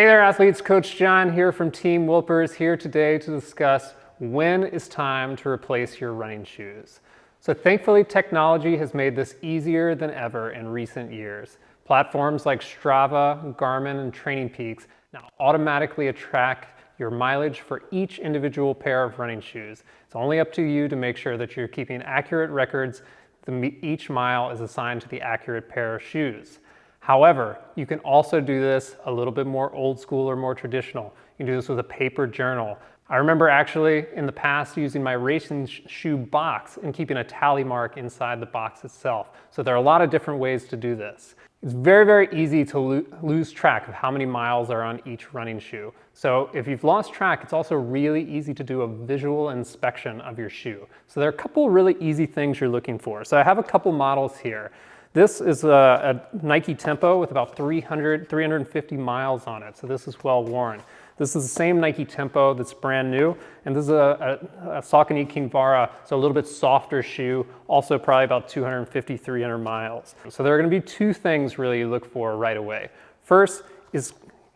Hey there athletes, Coach John here from Team Wilpers, here today to discuss when it's time to replace your running shoes. So thankfully technology has made this easier than ever in recent years. Platforms like Strava, Garmin, and Training Peaks now automatically track your mileage for each individual pair of running shoes. It's only up to you to make sure that you're keeping accurate records. Each mile is assigned to the accurate pair of shoes. However, you can also do this a little bit more old school or more traditional. You can do this with a paper journal. I remember actually in the past using my racing shoe box and keeping a tally mark inside the box itself. So there are a lot of different ways to do this. It's very, very easy to lose track of how many miles are on each running shoe. So if you've lost track, it's also really easy to do a visual inspection of your shoe. So there are a couple really easy things you're looking for. So I have a couple models here. This is a Nike Tempo with about 350 miles on it, so this is well worn. This is the same Nike Tempo that's brand new, and this is a Saucony Kinvara, so a little bit softer shoe, also probably about 250, 300 miles. So there are going to be two things really you look for right away. First is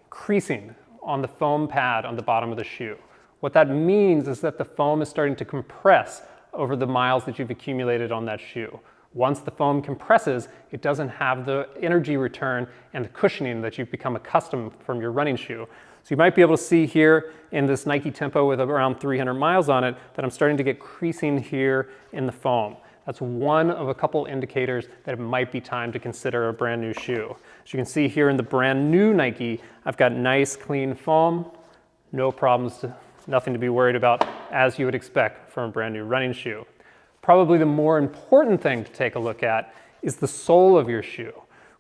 creasing on the foam pad on the bottom of the shoe. What that means is that the foam is starting to compress over the miles that you've accumulated on that shoe. Once the foam compresses, it doesn't have the energy return and the cushioning that you've become accustomed from your running shoe. So you might be able to see here in this Nike Tempo with around 300 miles on it that I'm starting to get creasing here in the foam. That's one of a couple indicators that it might be time to consider a brand new shoe. As you can see here in the brand new Nike, I've got nice clean foam, no problems, nothing to be worried about as you would expect from a brand new running shoe. Probably the more important thing to take a look at is the sole of your shoe.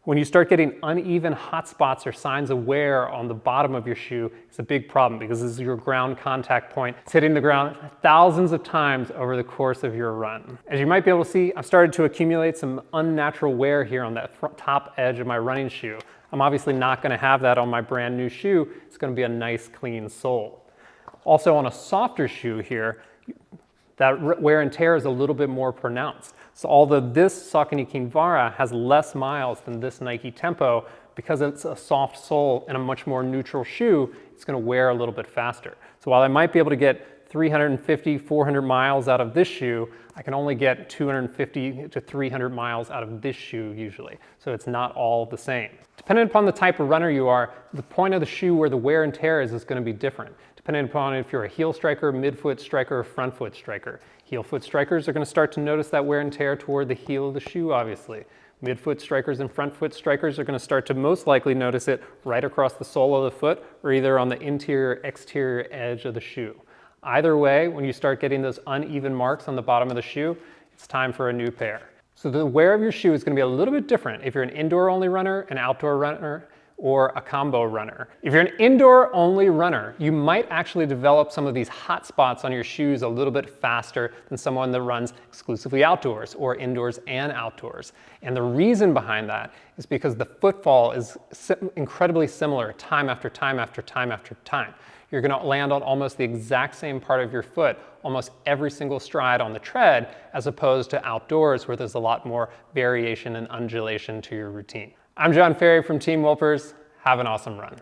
When you start getting uneven hot spots or signs of wear on the bottom of your shoe, it's a big problem because this is your ground contact point. It's hitting the ground thousands of times over the course of your run. As you might be able to see, I've started to accumulate some unnatural wear here on that top edge of my running shoe. I'm obviously not going to have that on my brand new shoe. It's going to be a nice clean sole. Also on a softer shoe here, that wear and tear is a little bit more pronounced. So although this Saucony Kinvara has less miles than this Nike Tempo, because it's a soft sole and a much more neutral shoe, it's going to wear a little bit faster. So while I might be able to get 350, 400 miles out of this shoe, I can only get 250 to 300 miles out of this shoe usually. So it's not all the same. Depending upon the type of runner you are, the point of the shoe where the wear and tear is going to be different. Depending upon if you're a heel striker, midfoot striker, or front foot striker. Heel foot strikers are going to start to notice that wear and tear toward the heel of the shoe, obviously. Midfoot strikers and front foot strikers are going to start to most likely notice it right across the sole of the foot or either on the interior, exterior edge of the shoe. Either way, when you start getting those uneven marks on the bottom of the shoe, it's time for a new pair. So the wear of your shoe is going to be a little bit different if you're an indoor only runner, an outdoor runner, or a combo runner. If you're an indoor only runner, you might actually develop some of these hot spots on your shoes a little bit faster than someone that runs exclusively outdoors or indoors and outdoors. And the reason behind that is because the footfall is incredibly similar time after time after time after time. You're going to land on almost the exact same part of your foot almost every single stride on the tread, as opposed to outdoors where there's a lot more variation and undulation to your routine. I'm John Ferry from Team Wilpers. Have an awesome run.